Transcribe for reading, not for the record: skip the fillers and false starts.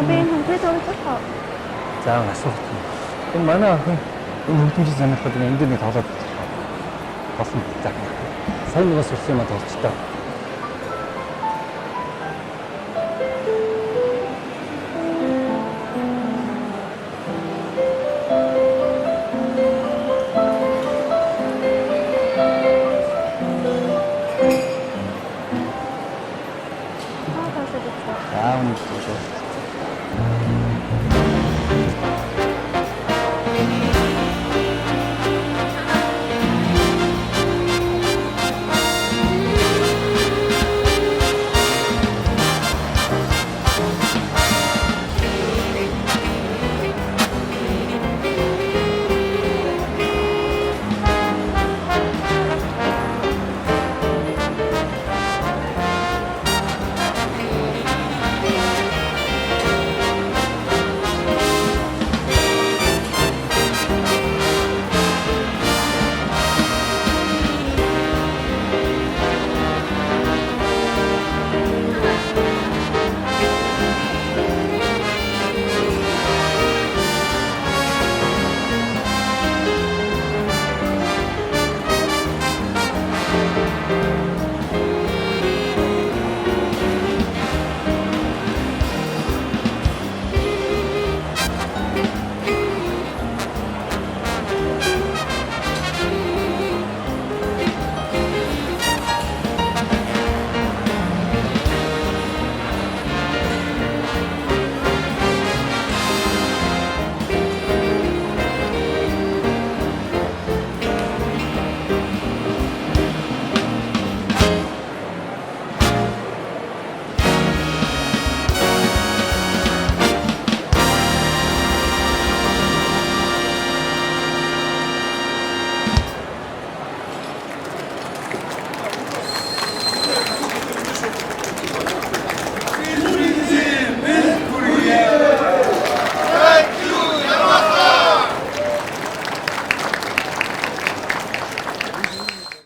bên Hồng Thủy tôi rất sợ. За асуух. Энэ манай охин энэ хөгжмөлийн сонирхол эндэрний тоглоод болсон за. Сайн нэг сурсан юм а толчтой. Aa, 벌써 됐어. За үнэ.